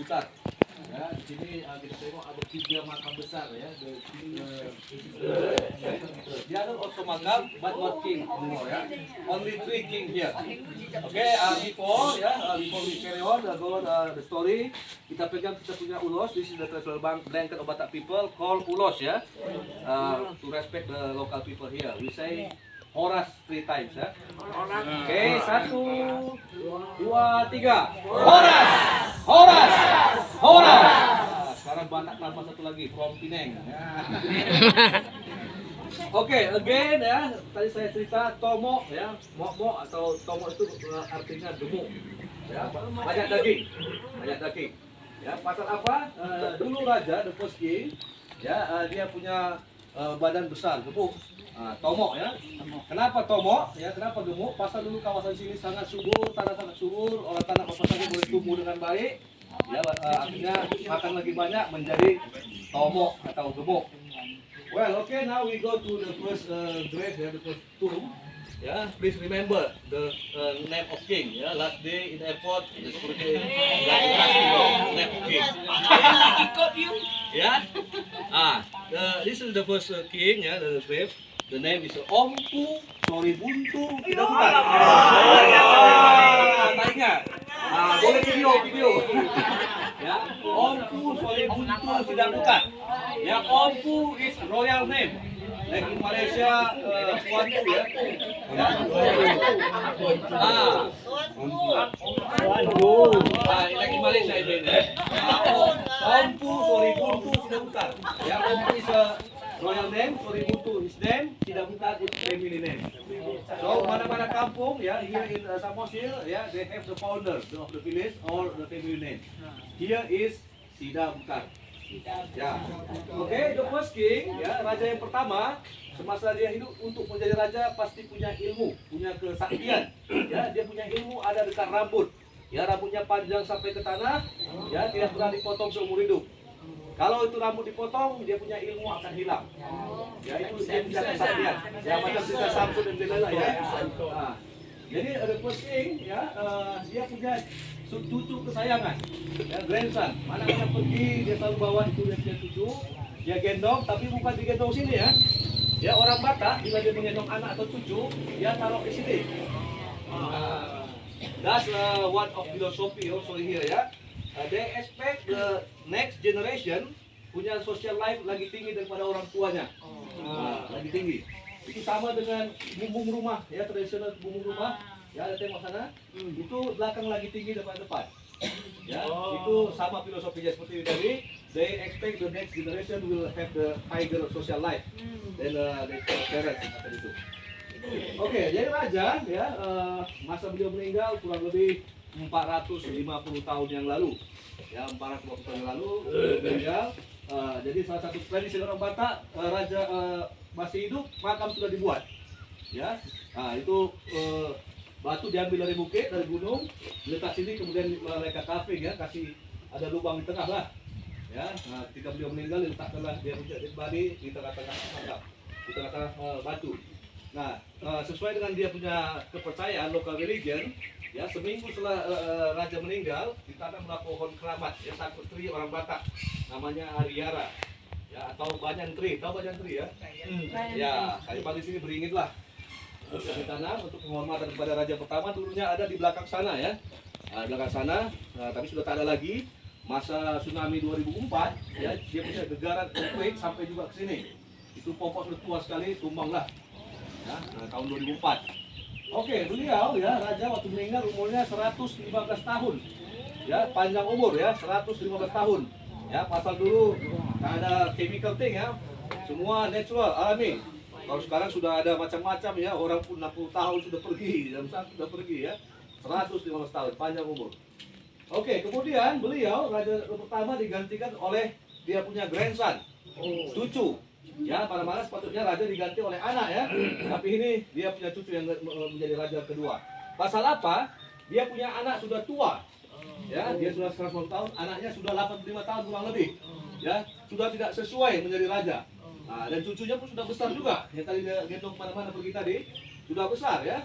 besar. Ya, di sini kita tengok ada 3 makam besar ya. The other also makam, but not king anymore ya. Only 3 king here. Okay, before we carry on, go on the story, kita pegang kita punya ulos. This is the traditional blanket of Batak people called ulos ya. To respect the local people here, we say Horas 3 times ya. Oke, 1, 2, 3. Horas, Horas, Horas. Nah, sekarang Batak tambah satu lagi from Pineng. Oke, again ya. Tadi saya cerita tomo ya, mok atau tomo itu artinya gemuk. Ya, banyak daging, banyak daging. Ya, pasal apa? Dulu raja, the first king, ya dia punya badan besar, gemuk. Tomo ya. Kenapa tomo? Ya, kenapa gemuk? Pasal dulu kawasan sini sangat subur, tanah sangat subur, orang tanah apa saja boleh tumbuh dengan baik. Ya, akhirnya makan lagi banyak menjadi tomo atau gemuk. Well, okay, now we go to the first grave, the first tomb. Yeah, please remember the name of king. Yeah, last day in the airport, the security name of king. Yeah. This is the first king. Yeah, the grave. The name is Ompu Soribuntu Kidabutan. Tak ingat? Boleh video. Ya, Ompu Soribuntu Kidabutan. Ya, Ompu is royal name. Like in Malaysia, Tuanku ya. Like in Malaysia itu ya. Ompu Soribuntu Kidabutan. Ya, Ompu is a royal name, Soribuntu his name, Kidabutan is family name. So mana-mana kampung ya, here in Samosir ya, they have the founder of the village or the family name. Here is Kidabutan. Ya, oke, the first king ya, raja yang pertama semasa dia hidup untuk menjadi raja pasti punya ilmu, punya kesaktian. Ya, dia punya ilmu ada dekat rambut. Ya, rambutnya panjang sampai ke tanah. Ya, tidak pernah dipotong seumur hidup. Kalau itu rambut dipotong, dia punya ilmu akan hilang. Ya, itu dia punya kesaktian. Ya, macam cerita Samson dan Delilah ya. Jadi the first king ya, dia punya cucu kesayangan, ya, grandson. Mana-mana pergi dia selalu bawa itu dia punya cucu. Dia gendong, tapi bukan digendong sini ya. Ya, orang Batak bila dia menggendong anak atau cucu, dia taruh di sini. That's one of philosophy also here ya. They expect the next generation punya social life lagi tinggi daripada orang tuanya. Lagi tinggi. Itu sama dengan bumbung rumah ya, tradisional bumbung rumah. Ya, ada tengok sana. Itu belakang lagi tinggi daripada depan. Ya, itu sama filosofinya seperti tadi. They expect the next generation will have the higher social life than the parents seperti itu. Oke, jadi raja ya, masa beliau meninggal kurang lebih 450 tahun yang lalu. Ya, 450 tahun yang lalu beliau meninggal. Jadi salah satu tradisi orang Batak, raja masih hidup, makam sudah dibuat. Ya, itu batu diambil dari bukit, dari gunung, diletak sini, kemudian mereka kafing ya, kasih ada lubang di tengah lah. Ya, ketika beliau meninggal diletakkanlah dia menjadi badi di tengah-tengah makam, di tengah-tengah batu. Nah, sesuai dengan dia punya kepercayaan local religion, ya seminggu setelah raja meninggal ditanamlah pohon keramat, ya satu tri orang Batak, namanya Ariara, ya atau banyan tri, tahu banyan tri ya? Ya, kali di sini beringin lah. Ditanam untuk penghormatan kepada raja pertama, dulunya ada di belakang sana ya, di belakang sana, tapi sudah tak ada lagi. Masa tsunami 2004 ya, dia punya gegaran earthquake sampai juga ke sini. Itu pokok sudah tua sekali, tumbanglah ya, tahun 2004. Oke, beliau ya raja waktu meninggal umurnya 115 tahun. Ya, panjang umur ya, 115 tahun. Ya, pasal dulu tak ada chemical thing ya. Semua natural, alami. Kalau sekarang sudah ada macam-macam ya, orang pun 60 tahun sudah pergi, jam 1 sudah pergi ya. 115 tahun, panjang umur. Oke, kemudian beliau raja pertama digantikan oleh dia punya grandson, cucu. Ya, mana-mana sepatutnya raja diganti oleh anak ya. Tapi ini dia punya cucu yang menjadi raja kedua. Pasal apa? Dia punya anak sudah tua. Ya, dia sudah 100 tahun, anaknya sudah 85 tahun kurang lebih. Ya, sudah tidak sesuai menjadi raja. Nah, dan cucunya pun sudah besar juga. Yang tadi dia gendong mana-mana pergi tadi, sudah besar ya.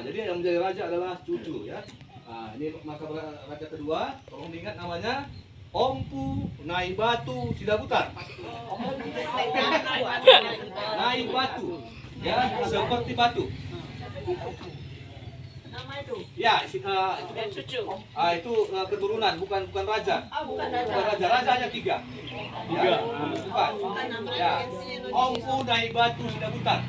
Jadi yang menjadi raja adalah cucu ya. Ini maka raja kedua, tolong diingat namanya Ompu, naik batu, sidabutar. Naik batu, ya seperti batu. Ya, itu keturunan, bukan raja. Bukan raja, raja hanya 3. Ya, bukan. Ya, Ompu, naik batu, sidabutar.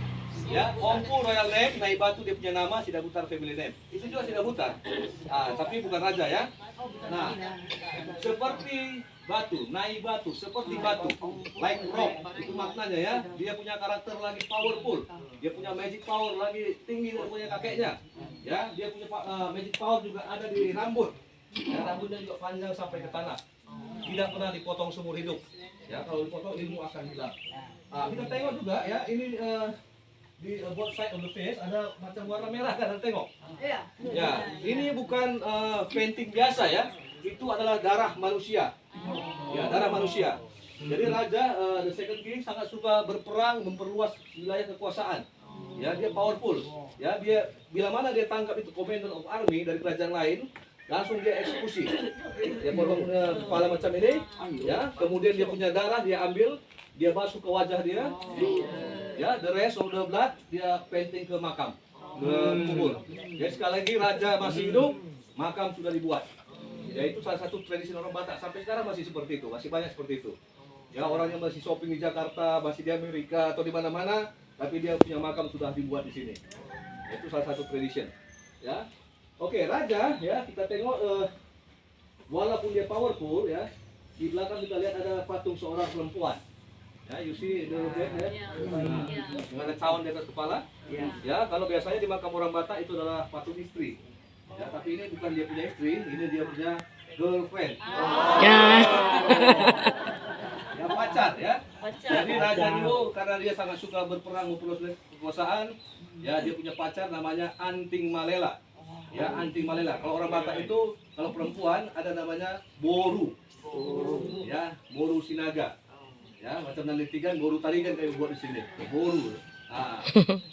Ya, Ompu royal name, naik batu dia punya nama, sidabutar family name. Itu juga sidabutar. Tapi bukan raja ya. Nah, seperti batu, naik batu, seperti batu, like rock, itu maknanya ya. Dia punya karakter lagi powerful, dia punya magic power lagi tinggi daripada kakeknya. Ya, dia punya magic power juga ada di rambut. Ya, rambutnya juga panjang sampai ke tanah. Tidak pernah dipotong seumur hidup. Ya, kalau dipotong ilmu akan hilang. Kita tengok juga ya, ini di both side of the face ada macam warna merah kan, tengok. Ya, ini bukan painting biasa ya. Itu adalah darah manusia. Ya, darah manusia. Jadi raja the second king sangat suka berperang, memperluas wilayah kekuasaan. Ya, dia powerful. Ya, dia bila mana dia tangkap itu commander of army dari kerajaan lain, langsung dia eksekusi. Dia potong kepala macam ini, ya. Kemudian dia punya darah dia ambil, dia basuh ke wajah dia. Ya, the rest of the blood dia painting ke makam, ke kubur. Jadi sekali lagi raja masih hidup, makam sudah dibuat. Ya, itu salah satu tradisi orang Batak, sampai sekarang masih seperti itu, masih banyak seperti itu. Ya, orang yang masih shopping di Jakarta, masih di Amerika atau di mana-mana, tapi dia punya makam sudah dibuat di sini. Itu salah satu tradition. Ya, oke, raja ya, kita tengok walaupun dia powerful ya, di belakang kita lihat ada patung seorang perempuan. Ya, you see the head ya, dengan ada cawan di atas kepala. Ya, kalau biasanya di makam orang Batak itu adalah patung istri. Ya, tapi ini bukan dia punya istri, ini dia punya girlfriend. Ya, pacar ya. Jadi raja dulu karena dia sangat suka berperang memperluas kekuasaan, ya dia punya pacar namanya Anting Malela. Ya, Anting Malela. Kalau orang Batak itu kalau perempuan ada namanya Boru. Ya, Boru Sinaga. Ya, macam nanti kan Boru Tarigan kayak buat di sini. Boru.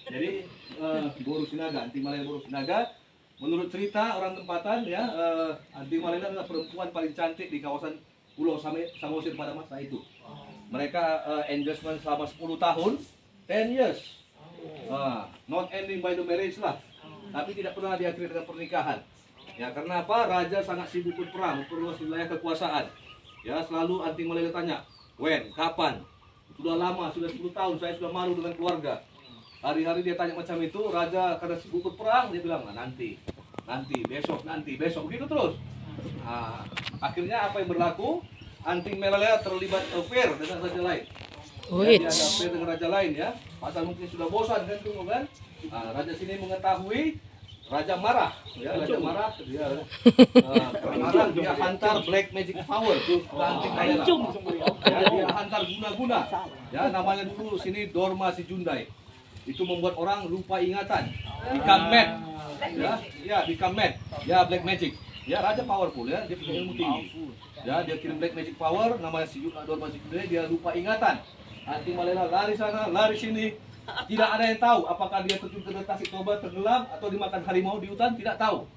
Jadi Boru Sinaga, Anting Malela Boru Sinaga. Menurut cerita orang tempatan ya, Anting Malela adalah perempuan paling cantik di kawasan Pulau Samosir pada masa itu. Mereka engagement selama 10 tahun, 10 years. Not ending by the marriage lah. Tapi tidak pernah diakhiri dengan pernikahan. Ya, karena apa? Raja sangat sibuk berperang, memperluas wilayah kekuasaan. Ya, selalu Anting Malela tanya, when, kapan? Sudah lama, sudah 10 tahun, saya sudah malu dengan keluarga. Hari-hari dia tanya macam itu, raja karena sibuk berperang, dia bilang, nanti, besok, begitu terus. Akhirnya apa yang berlaku? Anting Malela terlibat affair dengan raja lain. Ya, dia ada affair dengan raja lain ya. Pasal mungkin sudah bosan kan, tunggu kan? Raja sini mengetahui, raja marah, ya, raja marah, dia marah, dia hantar black magic power ke Anting Malela. Ya, dia hantar guna-guna. Ya, namanya dulu sini Dorma Sijundai. Itu membuat orang lupa ingatan, become mad. Ya, become mad. Ya, black magic. Ya, raja powerful ya, dia punya ilmu tinggi. Ya, dia kirim black magic power, namanya Dorma Sijundai, dia lupa ingatan. Anting Malela lari sana, lari sini. Tidak ada yang tahu apakah dia terjun ke Tasik Toba, tenggelam atau dimakan harimau di hutan, tidak tahu.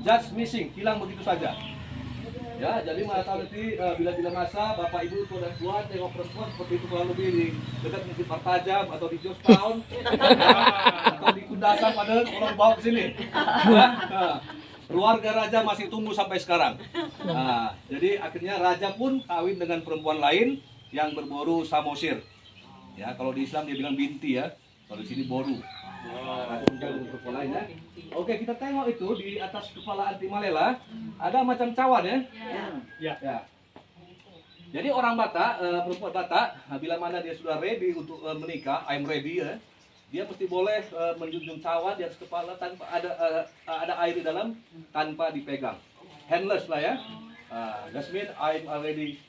Just missing, hilang begitu saja. Ya, jadi mana tahu nanti bila masa bapak ibu tua dan tua tengok perempuan seperti itu kurang lebih di dekat mungkin Partajam atau di Georgetown atau di Kundasan, pada orang bawa ke sini. Keluarga raja masih tunggu sampai sekarang. Jadi akhirnya raja pun kawin dengan perempuan lain yang berburu Samosir. Ya, kalau di Islam dia bilang binti ya, kalau di sini boru. Ya. Oke, kita tengok itu di atas kepala Anting Malela ada macam cawan ya. Ya. Jadi orang Batak, perempuan Batak, bila mana dia sudah ready untuk menikah, I'm ready ya, dia mesti boleh menjunjung cawan di atas kepala tanpa ada air di dalam, tanpa dipegang, handless lah ya. That means I'm already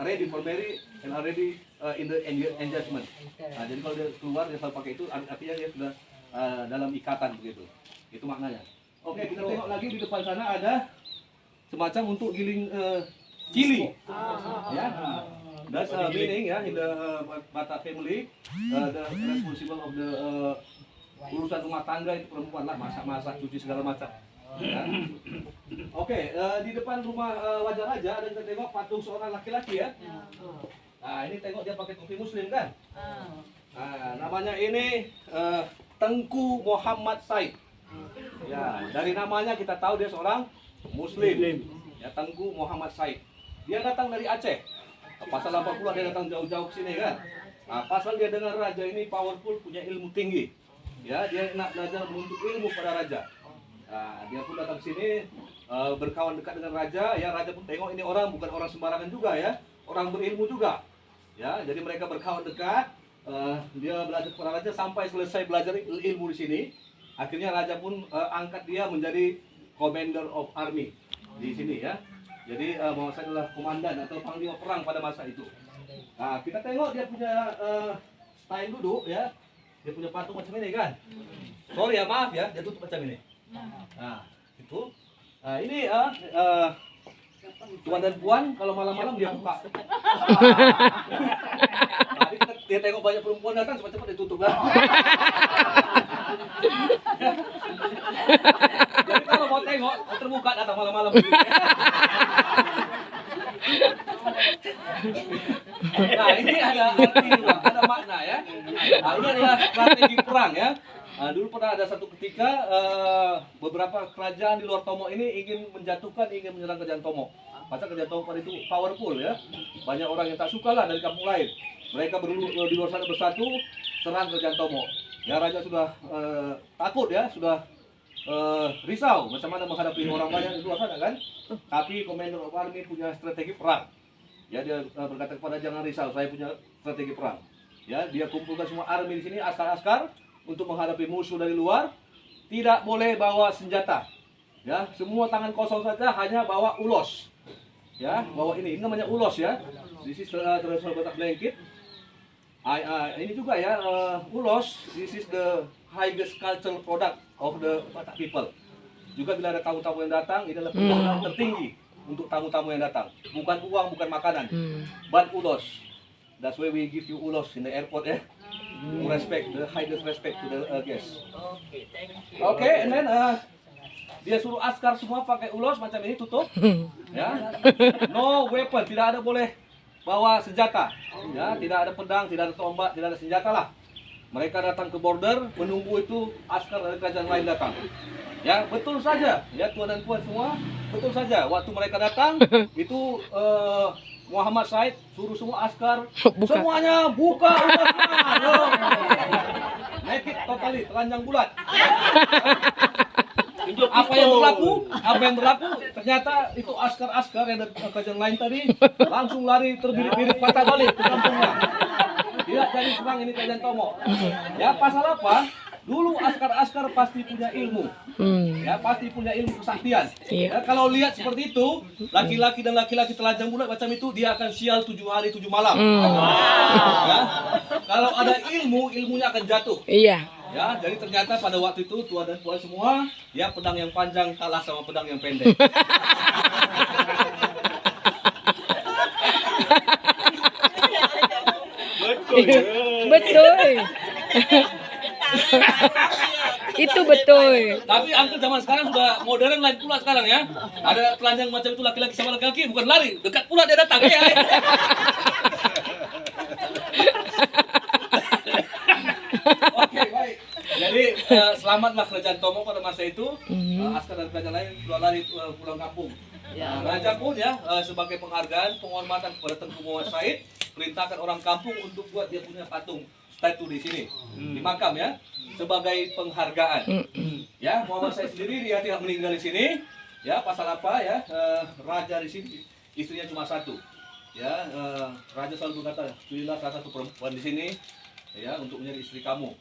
ready for marriage and already in the engagement. Jadi kalau dia keluar dia selalu pakai itu, artinya dia sudah dalam ikatan begitu. Itu maknanya. Oke, kita tengok lagi di depan sana ada semacam untuk giling cili. Ya. That's meaning ya in the Batak family, the responsible of the urusan rumah tangga itu perempuan lah, masak-masak, cuci segala macam. Ya. Oke, di depan rumah wajah raja ada kita tengok patung seorang laki-laki ya. Nah, ini tengok dia pakai topi muslim kan? Nah, namanya ini Tengku Muhammad Said. Ya, dari namanya kita tahu dia seorang muslim. Ya, Tengku Muhammad Said. Dia datang dari Aceh. Pasal apa pula dia datang jauh-jauh ke sini kan? Nah, pasal dia dengar raja ini powerful, punya ilmu tinggi. Ya, dia nak belajar menuntut ilmu pada raja. Nah, dia pun datang ke sini berkawan dekat dengan raja. Ya, raja pun tengok ini orang bukan orang sembarangan juga ya, orang berilmu juga. Ya, jadi mereka berkawan dekat. Dia belajar kepada raja sampai selesai belajar ilmu di sini. Akhirnya raja pun angkat dia menjadi commander of army di sini ya. Jadi Muhammad Said adalah komandan atau panglima perang pada masa itu. Nah, kita tengok dia punya style duduk ya. Dia punya patung macam ini kan. Sorry ya, maaf ya, dia tutup macam ini. Nah, itu. Nah, ini tuan dan puan kalau malam-malam dia buka. Tadi dia tengok banyak perempuan datang cepat-cepat ditutup lah. Jadi kalau mau tengok terbuka datang malam-malam. Nah, ini ada arti juga, ada makna ya. Nah, ini adalah strategi perang ya. Dulu pernah ada satu ketika beberapa kerajaan di luar Tomo ini ingin menyerang kerajaan Tomo. Pasal kerajaan Tomo pada itu powerful ya. Banyak orang yang tak suka lah dari kampung lain. Mereka di luar sana bersatu serang kerajaan Tomo. Ya, raja sudah takut ya, sudah risau macam mana menghadapi orang banyak di luar sana kan. Tapi Commander of Army punya strategi perang. Ya, dia berkata kepada jangan risau, saya punya strategi perang. Ya, dia kumpulkan semua army di sini, askar-askar untuk menghadapi musuh dari luar. Tidak boleh bawa senjata. Ya, semua tangan kosong saja, hanya bawa ulos. Ya, bawa ini namanya ulos ya. This is traditional Batak blanket. Ini juga ya, ulos. This is the highest cultural product of the Batak people. Juga bila ada tamu-tamu yang datang, ini adalah penghormatan tertinggi untuk tamu-tamu yang datang. Bukan uang, bukan makanan, but ulos. That's why we give you ulos in the airport ya. To respect, the highest respect to the guests. Okay, and then dia suruh askar semua pakai ulos macam ini tutup. Ya, no weapon, tidak ada boleh bawa senjata. Ya, tidak ada pedang, tidak ada tombak, tidak ada senjata lah. Mereka datang ke border, menunggu itu askar dari kerajaan lain datang. Ya, betul saja. Ya, tuan dan puan semua, betul saja. Waktu mereka datang, itu Muhammad Said suruh semua askar semuanya buka ulosnya. Make it totally telanjang bulat. Apa yang berlaku? Ternyata itu askar-askar yang dari kerajaan lain tadi langsung lari terbirit-birit patah balik ke kampungnya. Tidak jadi serang ini kerajaan Tomo. Ya, pasal apa? Dulu askar-askar pasti punya ilmu. Ya, pasti punya ilmu kesaktian. Ya, kalau lihat seperti itu, laki-laki dan laki-laki telanjang bulat macam itu, dia akan sial 7 hari 7 malam. Ya, kalau ada ilmu, ilmunya akan jatuh. Iya. Ya, jadi ternyata pada waktu itu tuan dan puan semua, ya pedang yang panjang kalah sama pedang yang pendek. Betul. Itu betul. Tapi uncle zaman sekarang sudah modern lain pula sekarang ya. Ada telanjang macam itu laki-laki sama laki-laki bukan lari, dekat pula dia datang. Oke, baik. Jadi selamatlah kerajaan Tomo pada masa itu. Askar dan kerajaan lain sudah lari pulang kampung. Raja pun ya sebagai penghargaan, penghormatan kepada Tengku Muhammad Said, perintahkan orang kampung untuk buat dia punya patung statue di sini, di makam ya, sebagai penghargaan. Ya, Muhammad Said sendiri dia tidak meninggal di sini. Ya, pasal apa ya? Raja di sini istrinya cuma satu. Ya, raja selalu berkata, pilihlah salah satu perempuan di sini, ya, untuk menjadi istri kamu.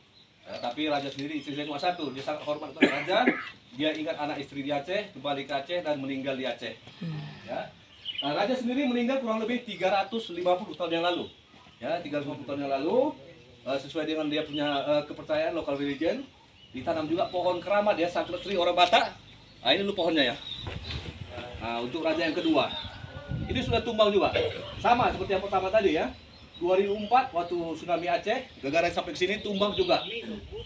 Ya, tapi raja sendiri istrinya cuma satu. Dia sangat hormat kepada raja. Dia ingat anak istri di Aceh, kembali ke Aceh dan meninggal di Aceh. Ya. Nah, raja sendiri meninggal kurang lebih 350 tahun yang lalu. Ya, 350 tahun yang lalu. Sesuai dengan dia punya kepercayaan local religion, ditanam juga pohon keramat ya, sacred tree orang Batak. Nah, ini dulu pohonnya ya. Nah, untuk raja yang kedua. Ini sudah tumbang juga. Sama seperti yang pertama tadi ya. 2004 waktu tsunami Aceh, gara-gara sampai ke sini tumbang juga.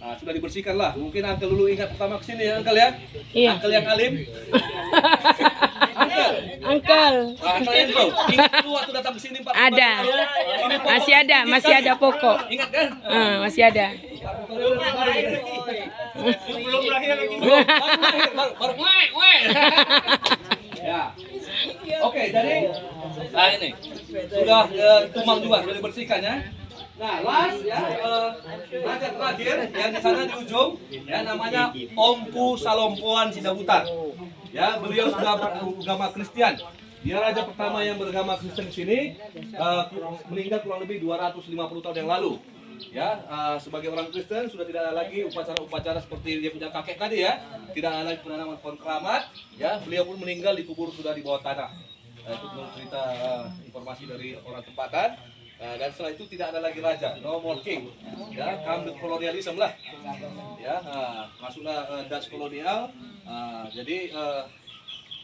Nah, sudah dibersihkan lah. Mungkin Uncle dulu ingat pertama ke sini ya, Uncle ya. Iya. Uncle yang alim. Uncle. Uncle yang tahu. Ingat dulu waktu datang ke sini 4 Ada. Ini pokok Masih ada pokok. Ingat kan? Masih ada. Belum lahir lagi. Baru Ya. Oke, jadi nah ini sudah tumbang juga, sudah dibersihkan ya. Nah, last ya, raja terakhir yang di sana di ujung ya namanya Ompu Salompoan Sidabutar. Ya, beliau sudah beragama Kristen. Dia raja pertama yang beragama Kristen di sini, meninggal kurang lebih 250 tahun yang lalu. Ya, sebagai orang Kristen sudah tidak ada lagi upacara-upacara seperti dia punya kakek tadi ya. Tidak ada lagi penanaman pohon keramat. Ya, beliau pun meninggal dikubur sudah di bawah tanah. Itu belum cerita informasi dari orang tempatan. Dan setelah itu tidak ada lagi raja, no more king. Ya, come the colonialism lah. Ya, masuklah Dutch kolonial. Jadi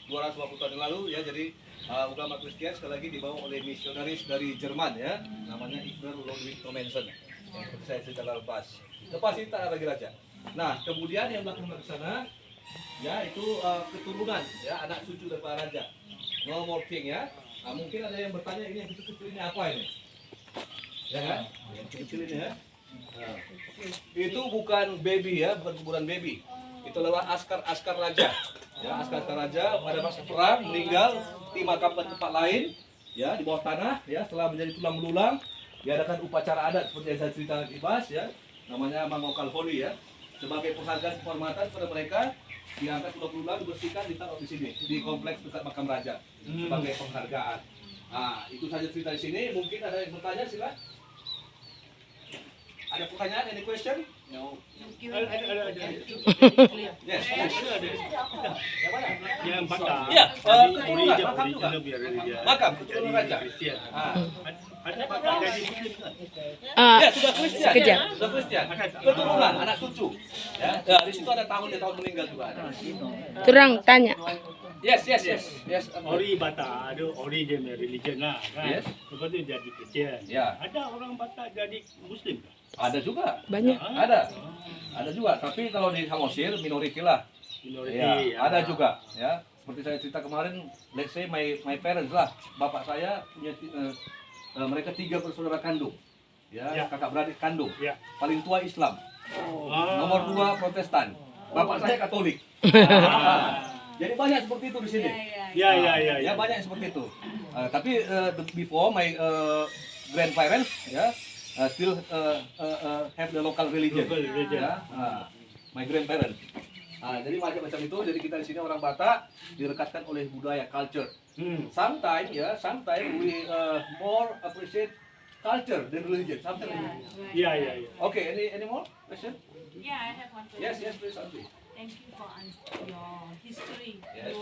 250 tahun yang lalu ya, jadi agama Kristen sekali lagi dibawa oleh misionaris dari Jerman ya, namanya Ignaz Ludwig Thomsen. Yang seperti saya cerita lepas itu tak ada lagi raja. Nah, kemudian yang belakang ke sana ya itu keturunan ya, anak cucu daripada raja. No more king ya. Mungkin ada yang bertanya ini yang kecil-kecil ini apa ini? Ya kan? Yang kecil ini ya. Nah, itu bukan baby ya, bukan kuburan baby. Itu adalah askar raja. Ya, askar raja pada masa perang meninggal dimakamkan di tempat lain ya, di bawah tanah ya, setelah menjadi tulang belulang diadakan upacara adat seperti yang saya ceritakan di Bas ya, namanya Mangokal Holi ya, sebagai penghargaan kehormatan kepada mereka, diangkat tulang belulang, dibersihkan, ditaruh di sini di kompleks dekat makam raja sebagai penghargaan. Nah, itu saja cerita di sini. Mungkin ada yang bertanya, silakan. Ada pertanyaan? Any question? No. Ada. Yes. Yang mana? Yang Batak. Iya, Original makam juga. biar dia. Makam keturunan raja. Kristian. Ah. Ada Batak jadi Muslim. Ya, sudah Kristen. sekejap. Sudah Kristen. Keturunan, anak cucu. Ya, di situ ada tahun meninggal juga ada. Turang tanya. Yes. Ori Batak ada origin religion lah kan. Yes. Lepas tu jadi Kristian. Ya. Ada orang Batak jadi Muslim. Ada juga. Banyak. Ada juga, tapi kalau di Samosir minoriti lah. Minoriti. Ya, ada juga ya. Seperti saya cerita kemarin, let's say my parents lah. Bapak saya punya mereka 3 bersaudara kandung. Ya, kakak beradik kandung. Ya. Paling tua Islam. Ah. Nomor 2 Protestan. Bapak saya Katolik. Jadi banyak seperti itu di sini. Ya. Banyak yang seperti itu. Tapi before my grandparents ya still have the local religion. Local religion. Ya, my grandparents. Jadi macam-macam itu. Jadi kita di sini orang Batak direkatkan oleh budaya culture. Sometimes we more appreciate culture than religion. Sometimes. Ya. Okay, any more question? Yeah, I have one question. Yes, please, Auntie. Thank you for your history. Yes.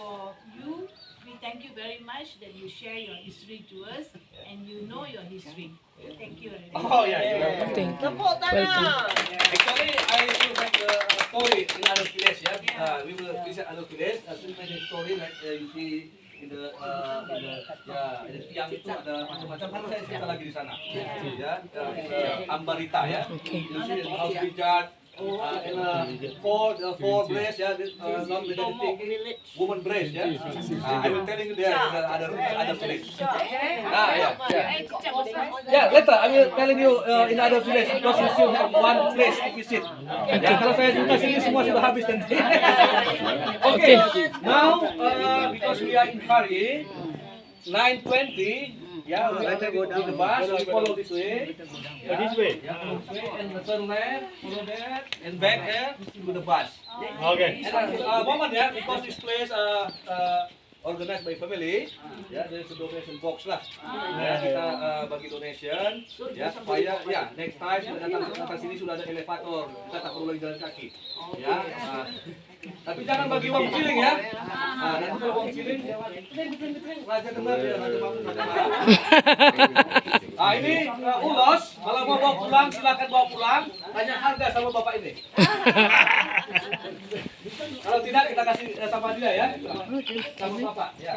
We thank you very much that you share your history to us and you know your history. Thank you. Oh yeah, you're welcome. Thank you. Welcome. Actually, I will make a story in other village. Yeah, we will visit other village. We make a story like you see in the tiang itu ada macam-macam. Kan saya cerita lagi di sana. Ya, Ambarita ya. You see the house pijat. Four brace, yeah, not with anything, woman brace, yeah. I will telling you there in the other village. Yeah, later I will telling you in other village because you still have one place to visit. Ya, kalau saya cerita sini semua sudah habis nanti. Okay, now because we are in Hari 9:20. Yeah, we are going to the bus. We follow this way. Yeah, This way. Yeah, this way and turn left, follow that, and back there to the bus. Okay. And moment ya, because this place organized by family, ya, there is a donation box lah. Ya, kita bagi donation, ya supaya ya next time kita datang sini sudah ada elevator, kita tak perlu lagi jalan kaki. Ya. Tapi jangan bagi uang ciling ya. Nanti kalau uang ciling, raja dengar dia, raja bangun, raja marah. Ini ulos, kalau mau bawa pulang silakan bawa pulang. Tanya harga sama bapak ini. Kalau tidak kita kasih sama dia ya. Sama bapak. Ya.